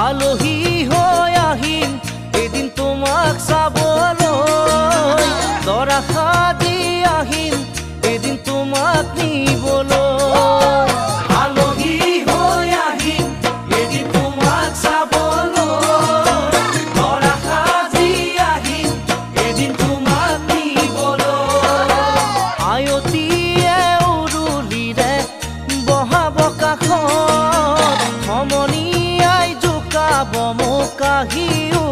আলহী হৈ আহিম এদিন তোমাক চাবলৈ দৰা সাজি আহিম এদিন তোমাক নিবলৈ আলহী হৈ আহিম এদিন তোমাক চাবলৈ দৰা সাজি আহিম এদিন তোমাক নিবলৈ আয়তীয়ে উৰুলিৰে বহাব কাষত সমনীয়াই জোকাব মোক কাহিও